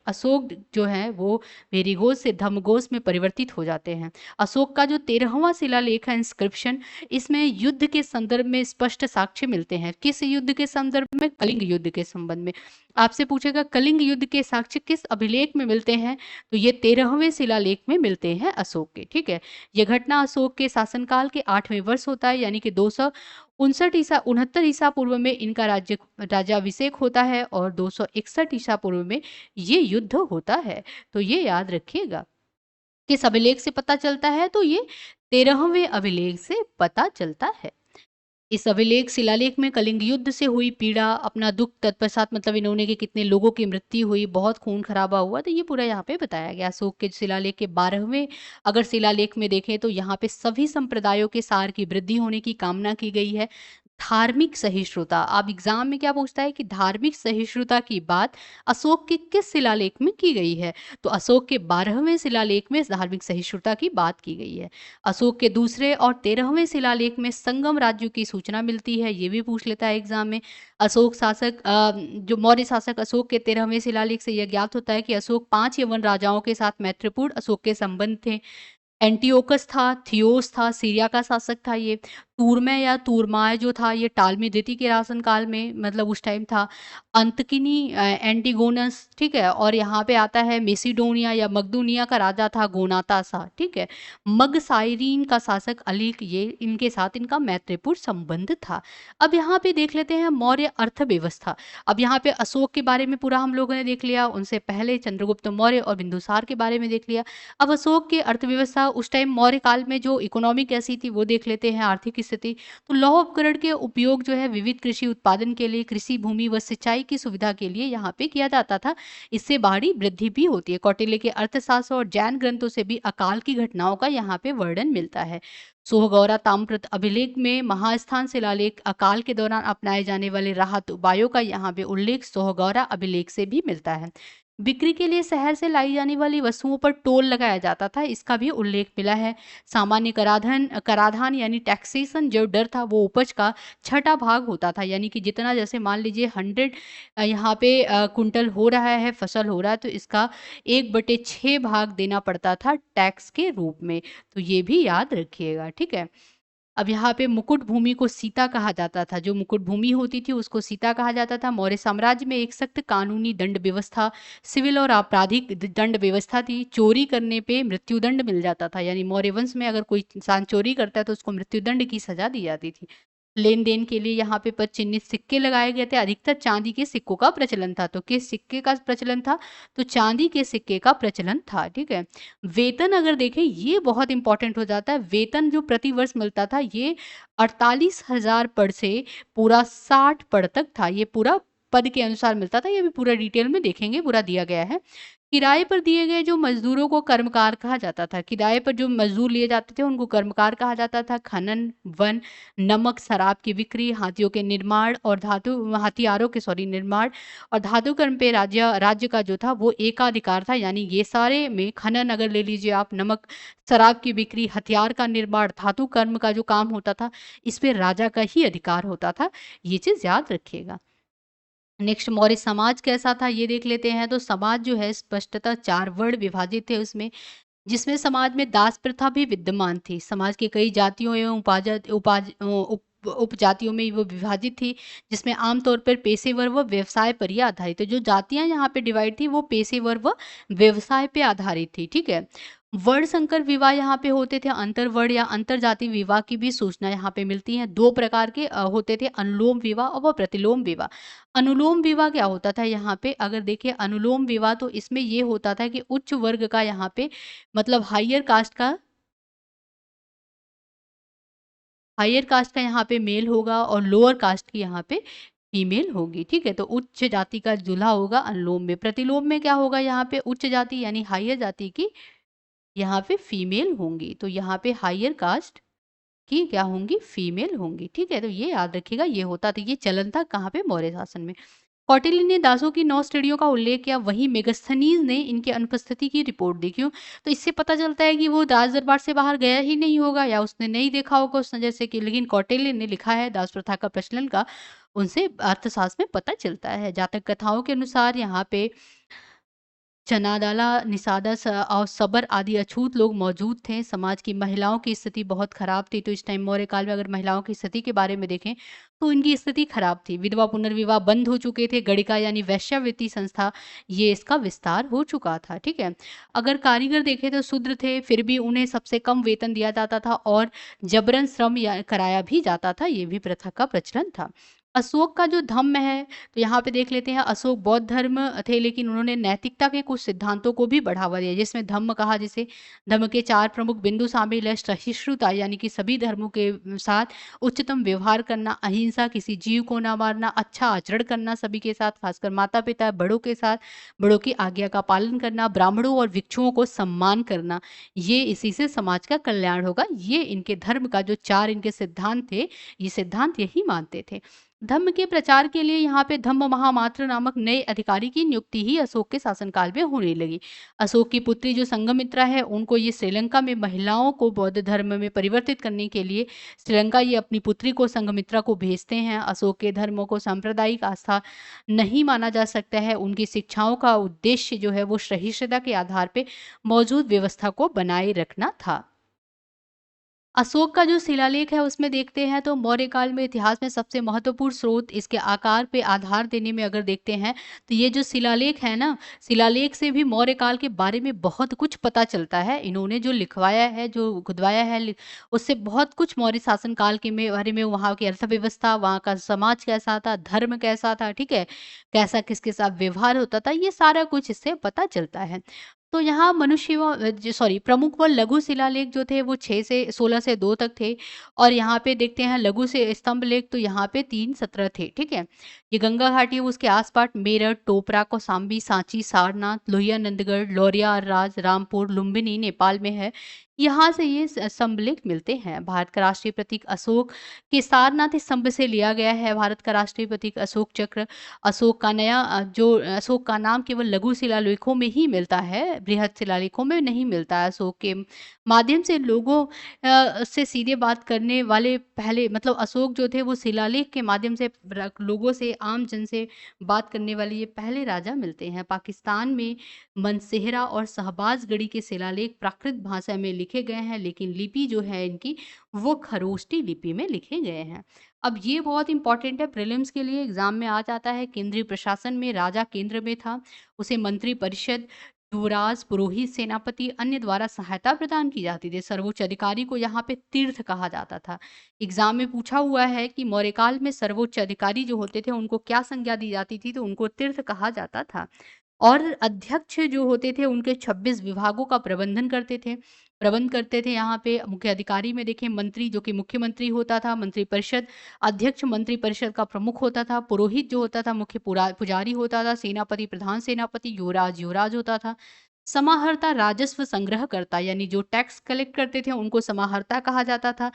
अशोक जो है वो वेरिघोष से धर्मघोष में परिवर्तित हो जाते हैं। अशोक का जो 13वां शिलालेख है इंस्क्रिप्शन, इसमें युद्ध के संदर्भ में स्पष्ट साक्ष्य मिलते हैं। किस युद्ध के संदर्भ में? कलिंग युद्ध के संबंध में। आपसे पूछेगा कलिंग युद्ध के साक्ष्य किस अभिलेख में मिलते हैं, तो ये 13वें शिलालेख में मिलते हैं अशोक के, ठीक है। यह घटना अशोक के शासनकाल के 8वें वर्ष होता है, यानी कि 269 ईसा पूर्व में इनका राज्याभिषेक होता है और 261 ईसा पूर्व में ये युद्ध होता है। तो ये याद रखिएगा। किस अभिलेख से पता चलता है, तो ये 13वें अभिलेख से पता चलता है। इस अभिलेख शिलालेख में कलिंग युद्ध से हुई पीड़ा, अपना दुख तत्पश्चात, मतलब इन्होंने कि कितने लोगों की मृत्यु हुई, बहुत खून खराबा हुआ, तो ये पूरा यहाँ पे बताया गया। अशोक के शिलालेख के 12वें अगर शिलालेख में देखें तो यहाँ पे सभी संप्रदायों के सार की वृद्धि होने की कामना की गई है। धार्मिक सहिष्णुता, अब एग्जाम में क्या पूछता है कि धार्मिक सहिष्णुता की बात अशोक के किस शिलालेख में की गई है, तो अशोक के 12वें शिलालेख में धार्मिक सहिष्णुता की बात की गई है। अशोक के दूसरे और 13वें शिलालेख में संगम राज्यों की सूचना मिलती है, ये भी पूछ लेता है एग्जाम में। जो मौर्य शासक अशोक के 13वें शिलालेख से यह ज्ञात होता है कि अशोक 5 यवन राजाओं के साथ मैत्रीपूर्ण अशोक के संबंध थे। एंटियोकस था, थियोस था, सीरिया का शासक था ये। तूर्मै या तूर्माय जो था ये टालमी द्वितीय के शासन काल में, मतलब उस टाइम था। अंतकिनी एंटिगोनस, ठीक है। और यहाँ पे आता है मेसिडोनिया या मकदूनिया का राजा था गोनातासा, ठीक है। मगसाइरीन का शासक अलीक, ये इनके साथ इनका मैत्रीपूर्ण संबंध था। अब यहाँ पे देख लेते हैं मौर्य अर्थव्यवस्था। अब यहाँ पे अशोक के बारे में पूरा हम लोगों ने देख लिया, उनसे पहले चंद्रगुप्त मौर्य और बिंदुसार के बारे में देख लिया। अब अशोक की अर्थव्यवस्था उस टाइम मौर्य काल में जो इकोनॉमी कैसी थी वो देख लेते हैं, आर्थिक स्थिति। तो लौह उपकरण के उपयोग जो है विविध कृषि उत्पादन के लिए, कृषि भूमि व सिंचाई की सुविधा के लिए यहाँ पे किया जाता था। इससे बाहरी वृद्धि भी होती है। कौटिल्य के अर्थशास्त्र और जैन ग्रंथों से भी अकाल की घटनाओं का यहाँ पे वर्णन मिलता है। सोहगौरा ताम्रप्रत अभिलेख में महास्थान शिलालेख अकाल के दौरान अपनाए जाने वाले राहत उपायों का यहाँ पे उल्लेख सोहगौरा अभिलेख से भी मिलता है। बिक्री के लिए शहर से लाई जाने वाली वस्तुओं पर टोल लगाया जाता था, इसका भी उल्लेख मिला है। सामान्य कराधान यानी टैक्सेशन जो दर था वो उपज का 6ठा भाग होता था, यानी कि जितना, जैसे मान लीजिए 100 यहाँ पे कुंटल हो रहा है, फसल हो रहा है, तो इसका 1/6 भाग देना पड़ता था टैक्स के रूप में। तो ये भी याद रखिएगा, ठीक है। अब यहाँ पे मुकुट भूमि को सीता कहा जाता था, जो मुकुट भूमि होती थी उसको सीता कहा जाता था। मौर्य साम्राज्य में एक सख्त कानूनी दंड व्यवस्था, सिविल और आपराधिक दंड व्यवस्था थी। चोरी करने पे मृत्युदंड मिल जाता था, यानी मौर्य वंश में अगर कोई इंसान चोरी करता है तो उसको मृत्युदंड की सजा दी जाती थी। लेन देन के लिए यहाँ पे चिन्हित सिक्के लगाए गए थे। अधिकतर चांदी के सिक्कों का प्रचलन था। तो किस सिक्के का प्रचलन था, तो चांदी के सिक्के का प्रचलन था, ठीक है। वेतन अगर देखें, ये बहुत इंपॉर्टेंट हो जाता है। वेतन जो प्रति वर्ष मिलता था ये 48,000 पद से पूरा 60 पद तक था। ये पूरा पद के अनुसार मिलता था, ये भी पूरा डिटेल में देखेंगे, पूरा दिया गया है। किराए पर दिए गए जो मजदूरों को कर्मकार कहा जाता था। किराए पर जो मजदूर लिए जाते थे उनको कर्मकार कहा जाता था। खनन, वन, नमक, शराब की बिक्री, हाथियों के निर्माण और हथियारों के निर्माण और धातु कर्म पे राज्य का जो था वो एकाधिकार था। यानी ये सारे में खनन अगर ले लीजिए आप, नमक, शराब की बिक्री, हथियार का निर्माण, धातु कर्म का जो काम होता था, इस पे राजा का ही अधिकार होता था। ये चीज याद रखिएगा। नेक्स्ट मौर्य समाज कैसा था ये देख लेते हैं। तो समाज जो है स्पष्टतः 4 वर्ण विभाजित थे उसमें, जिसमें समाज में दास प्रथा भी विद्यमान थी। समाज के कई जातियों एवं उपजातियों में वो विभाजित थी, जिसमें आमतौर पर पेशेवर व व्यवसाय पर ही आधारित है। जो जातियाँ यहाँ पे डिवाइड थी वो पेशेवर व व्यवसाय पे आधारित थी, ठीक है? वर्ण संकर विवाह यहाँ पे होते थे, अंतरवर्ण या अंतरजातीय विवाह की भी सूचना यहाँ पे मिलती है। 2 प्रकार के होते थे, अनुलोम विवाह व प्रतिलोम विवाह। अनुलोम विवाह क्या होता था यहाँ पे, अगर देखिए अनुलोम विवाह तो इसमें ये होता था कि उच्च वर्ग का यहाँ पे मतलब हायर कास्ट का यहाँ पे मेल होगा और लोअर कास्ट की यहाँ पे फीमेल होगी, ठीक है? तो उच्च जाति का दूल्हा होगा अनुलोम में। प्रतिलोम में क्या होगा, यहाँ पे उच्च जाति यानी हायर जाति की यहाँ पे फीमेल होंगी। तो यहाँ पे हायर कास्ट की क्या होंगी, फीमेल होंगी, ठीक है? तो ये याद रखिएगा, ये होता था, ये चलन था कहाँ पे, मौर्य शासन में। कौटिल्य ने दासों की 9 श्रेणियों का उल्लेख किया, वहीं मेगस्थनीज ने इनकी अनुपस्थिति की रिपोर्ट दी। क्यों? तो इससे पता चलता है कि वो राज दरबार से बाहर गया ही नहीं होगा या उसने नहीं देखा होगा उस नज़र से, कि लेकिन कौटिल्य ने लिखा है दास प्रथा का प्रचलन का, उनसे अर्थशास्त्र में पता चलता है। जातक कथाओं के अनुसार यहाँ पे चनादाला, निषादा और सबर आदि अछूत लोग मौजूद थे। समाज की महिलाओं की स्थिति बहुत खराब थी। तो इस टाइम मौर्य काल में अगर महिलाओं की स्थिति के बारे में देखें तो इनकी स्थिति खराब थी। विधवा पुनर्विवाह बंद हो चुके थे। गणिका यानी वैश्यावृत्ति संस्था, ये इसका विस्तार हो चुका था, ठीक है? अगर कारीगर देखें तो शूद्र थे, फिर भी उन्हें सबसे कम वेतन दिया जाता था और जबरन श्रम कराया भी जाता था। ये भी प्रथा का प्रचलन था। अशोक का जो धम्म है, तो यहाँ पे देख लेते हैं, अशोक बौद्ध धर्म थे लेकिन उन्होंने नैतिकता के कुछ सिद्धांतों को भी बढ़ावा दिया, जिसमें धम्म कहा, जिसे धम्म के 4 प्रमुख बिंदु शामिल है। सहिष्णुता यानी कि सभी धर्मों के साथ उच्चतम व्यवहार करना, अहिंसा, किसी जीव को ना मारना, अच्छा आचरण करना सभी के साथ, खासकर माता पिता बड़ों के साथ, बड़ों की आज्ञा का पालन करना, ब्राह्मणों और भिक्षुओं को सम्मान करना। ये इसी से समाज का कल्याण होगा। ये इनके धर्म का जो 4 इनके सिद्धांत थे, ये सिद्धांत यही मानते थे। धम्म के प्रचार के लिए यहाँ पे धम्म महामात्र नामक नए अधिकारी की नियुक्ति ही अशोक के शासनकाल में होने लगी। अशोक की पुत्री जो संघमित्रा है, उनको ये श्रीलंका में महिलाओं को बौद्ध धर्म में परिवर्तित करने के लिए श्रीलंका ये अपनी पुत्री को संघमित्रा को भेजते हैं। अशोक के धर्मों को सांप्रदायिक आस्था नहीं माना जा सकता है। उनकी शिक्षाओं का उद्देश्य जो है वो सहिष्णुता के आधार पर मौजूद व्यवस्था को बनाए रखना था। अशोक का जो शिलालेख है उसमें देखते हैं तो मौर्य काल में इतिहास में सबसे महत्वपूर्ण स्रोत इसके आकार पे आधार देने में अगर देखते हैं तो ये जो शिलालेख है ना, शिलालेख से भी मौर्य काल के बारे में बहुत कुछ पता चलता है। इन्होंने जो लिखवाया है, जो खुदवाया है, उससे बहुत कुछ मौर्य शासन काल के बारे में, वहाँ की अर्थव्यवस्था, वहाँ का समाज कैसा था, धर्म कैसा था, ठीक है, कैसा किसके साथ व्यवहार होता था, ये सारा कुछ इससे पता चलता है। तो यहाँ मनुष्य व सॉरी प्रमुख व लघु शिलालेख जो थे वो 6 से 16 से 2 तक थे और यहाँ पे देखते हैं लघु से स्तंभ लेख तो यहाँ पे 3-17 थे, ठीक है? ये गंगा घाटी है उसके आस-पास मेरठ, टोपरा, कौशाम्बी, सांची, सारनाथ, लोहिया, नंदगढ़, लौरिया, राज, रामपुर, लुम्बिनी नेपाल में है। यहाँ से ये स्तंभलेख मिलते हैं। भारत का राष्ट्रीय प्रतीक अशोक के सारनाथ स्तंभ से लिया गया है। भारत का राष्ट्रीय प्रतीक अशोक चक्र। जो अशोक का नाम केवल लघु शिलालेखों में ही मिलता है, बृहद शिलालेखों में नहीं मिलता है। अशोक के माध्यम से लोगों से सीधे बात करने वाले पहले, मतलब अशोक जो थे वो शिलालेख के माध्यम से लोगों से, आम जन से बात करने वाले ये पहले राजा मिलते हैं। पाकिस्तान में मनसेहरा और शहबाजगढ़ी के शिलालेख प्राकृत भाषा में लिखे गए हैं, लेकिन लिपि जो है इनकी वो खरोष्टी लिपि में लिखे गए हैं। अब ये बहुत इंपॉर्टेंट है, प्रीलिम्स के लिए एग्जाम में आ जाता है। केंद्रीय प्रशासन में राजा केंद्र में था, उसे मंत्री परिषद, युवराज, पुरोहित, सेनापति अन्य द्वारा सहायता प्रदान की जाती थी। सर्वोच्च अधिकारी को यहाँ पे तीर्थ कहा जाता था। एग्जाम में पूछा हुआ है कि मौर्यकाल में सर्वोच्च अधिकारी जो होते थे उनको क्या संज्ञा दी जाती थी, तो उनको तीर्थ कहा जाता था। और अध्यक्ष जो होते थे उनके 26 विभागों का प्रबंध करते थे। यहाँ पे मुख्य अधिकारी में देखें मंत्री जो कि मुख्यमंत्री होता था, मंत्रिपरिषद अध्यक्ष मंत्रिपरिषद का प्रमुख होता था, पुरोहित जो होता था मुख्य पुजारी होता था, सेनापति प्रधान सेनापति, युवराज युवराज होता था, समाहर्ता राजस्व संग्रह करता यानी जो टैक्स कलेक्ट करते थे उनको समाहर्ता कहा जाता था।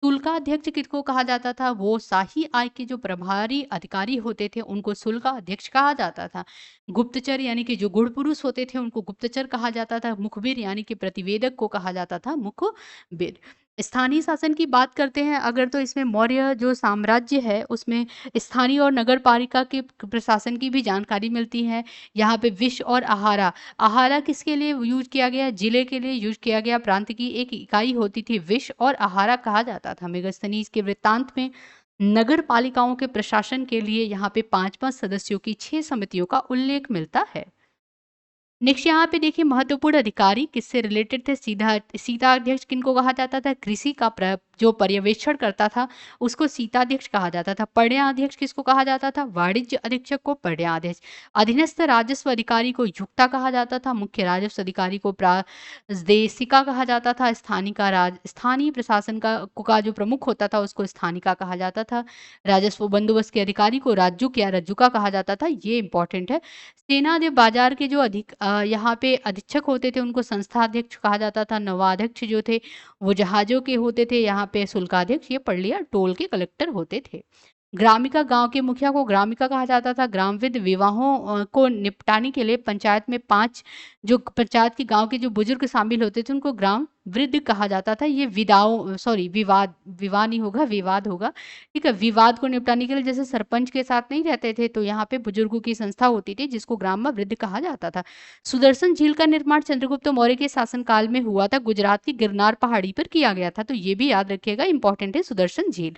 शुल्काध्यक्ष किसको कहा जाता था, वो शाही आय के जो प्रभारी अधिकारी होते थे उनको शुल्काध्यक्ष कहा जाता था। गुप्तचर यानी कि जो गुण पुरुष होते थे उनको गुप्तचर कहा जाता था। मुखबिर यानी कि प्रतिवेदक को कहा जाता था मुखबिर। स्थानीय शासन की बात करते हैं अगर, तो इसमें मौर्य जो साम्राज्य है उसमें स्थानीय और नगर पालिका के प्रशासन की भी जानकारी मिलती है। यहाँ पे विश और आहारा, आहारा किसके लिए यूज किया गया? जिले के लिए यूज किया गया। प्रांत की एक इकाई होती थी विश और आहारा कहा जाता था। मेगास्थनीज के वृत्तांत में नगर पालिकाओं के प्रशासन के लिए यहाँ पे 5-5 सदस्यों की 6 समितियों का उल्लेख मिलता है। नेक्स्ट यहाँ पे देखिए महत्वपूर्ण अधिकारी किससे रिलेटेड थे? सीधा सीता अध्यक्ष किनको कहा जाता था? कृषि का जो पर्यवेक्षण करता था उसको सीताध्यक्ष कहा जाता था। पर्याध्यक्ष किसको कहा जाता था? वाणिज्य अधीक्षक को पर्याध्यक्ष। अधीनस्थ राजस्व अधिकारी को युक्ता कहा जाता था। मुख्य राजस्व अधिकारी को प्रादेशिका कहा जाता था। स्थानीय प्रशासन का जो प्रमुख होता था उसको स्थानिका कहा जाता था। राजस्व बंदोबस्त के अधिकारी को राज्युक या रज्जुका कहा जाता था। ये इंपॉर्टेंट है। सेना जब बाजार के जो यहाँ पे अधीक्षक होते थे उनको संस्थाध्यक्ष कहा जाता था। नवाध्यक्ष जो थे वो जहाजों के होते थे। यहाँ पे शुल्काध्यक्ष, ये पढ़ लिया, टोल के कलेक्टर होते थे। ग्रामिका, गांव के मुखिया को ग्रामिका कहा जाता था। ग्रामविद, विवाहों को निपटाने के लिए पंचायत में 5 जो पंचायत के गांव के जो बुजुर्ग शामिल होते थे उनको ग्राम वृद्ध कहा जाता था। ये विवाह नहीं होगा, विवाद होगा। ठीक है, विवाद को निपटाने के लिए जैसे सरपंच के साथ नहीं रहते थे तो यहाँ पे बुजुर्गों की संस्था होती थी जिसको ग्राम वृद्ध कहा जाता था। सुदर्शन झील का निर्माण चंद्रगुप्त मौर्य के शासनकाल में हुआ था। गुजरात की गिरनार पहाड़ी पर किया गया था, तो ये भी याद रखिएगा, इंपॉर्टेंट है सुदर्शन झील।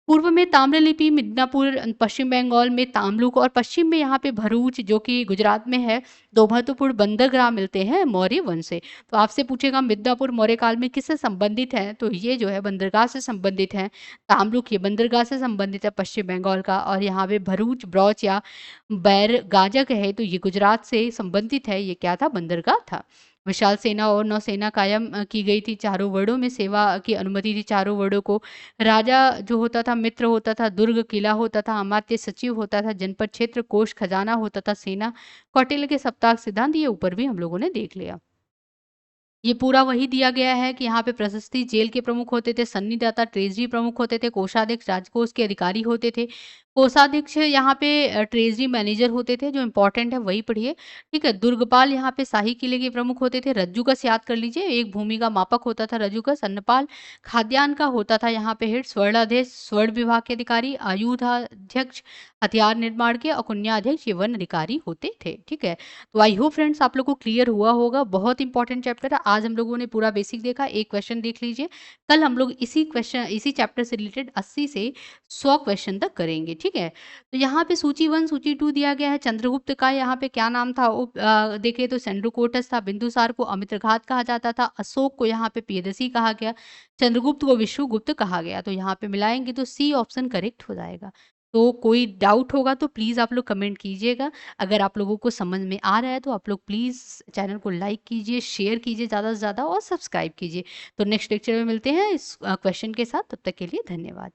पूर्व में ताम्रलिपि मिदनापुर, पश्चिम बंगाल में तामलुक और पश्चिम में यहाँ पे भरूच जो कि गुजरात में है, 2 महत्वपूर्ण बंदरगाह मिलते हैं मौर्य वंश से। तो आपसे पूछेगा मिदनापुर मौर्य काल में किससे संबंधित है? तो ये जो है बंदरगाह से संबंधित है। तामलुक ये बंदरगाह से संबंधित है पश्चिम बंगाल का, और यहाँ पे भरूच, ब्रौच या बैर गाजक है तो ये गुजरात से संबंधित है। ये क्या था? बंदरगाह था। विशाल सेना और नौसेना कायम की गई थी। चारों वर्णों में सेवा की अनुमति थी। चारों वर्णों को राजा जो होता था मित्र होता था, दुर्ग किला होता था, अमात्य सचिव होता था, जनपद क्षेत्र कोष खजाना होता था, सेना कौटिल्य के सप्ताह सिद्धांत, ये ऊपर भी हम लोगों ने देख लिया। ये पूरा वही दिया गया है कि यहाँ पे प्रशस्ति जेल के प्रमुख होते थे, सन्निदाता ट्रेजरी प्रमुख होते थे, कोषाध्यक्ष राजकोष के अधिकारी होते थे। कोषाध्यक्ष यहाँ पे ट्रेजरी मैनेजर होते थे, जो इम्पोर्टेंट है वही पढ़िए। ठीक है, दुर्गपाल यहाँ पे शाही किले के प्रमुख होते थे। रज्जुकस याद कर लीजिए, एक भूमि का मापक होता था रज्जुकस। अन्नपाल खाद्यान्न का होता था यहाँ पे हेड। स्वर्णाध्यक्ष स्वर्ण विभाग के अधिकारी। आयुधाध्यक्ष हथियार निर्माण के। और कुन्याध्यक्ष ये वन अधिकारी होते थे। ठीक है, तो आई होप फ्रेंड्स आप लोग को क्लियर हुआ होगा। बहुत इंपॉर्टेंट चैप्टर है। आज हम लोगों ने पूरा बेसिक देखा। एक क्वेश्चन देख लीजिए, कल हम लोग इसी चैप्टर से रिलेटेड 80 से 100 क्वेश्चन तक करेंगे। ठीक है, तो यहाँ पे सूची 1 सूची 2 दिया गया है। चंद्रगुप्त का यहाँ पे क्या नाम था? देखे तो सेंड्रोकोटस था। बिंदुसार को अमित्रघात कहा जाता था। अशोक को यहाँ पे प्रियदर्शी कहा गया। चंद्रगुप्त को विष्णुगुप्त कहा गया। तो यहाँ पे मिलाएंगे तो सी ऑप्शन करेक्ट हो जाएगा। तो कोई डाउट होगा तो प्लीज़ आप लोग कमेंट कीजिएगा। अगर आप लोगों को समझ में आ रहा है तो आप लोग प्लीज़ चैनल को लाइक कीजिए, शेयर कीजिए ज़्यादा से ज़्यादा और सब्सक्राइब कीजिए। तो नेक्स्ट लेक्चर में मिलते हैं इस क्वेश्चन के साथ। तब तक के लिए धन्यवाद।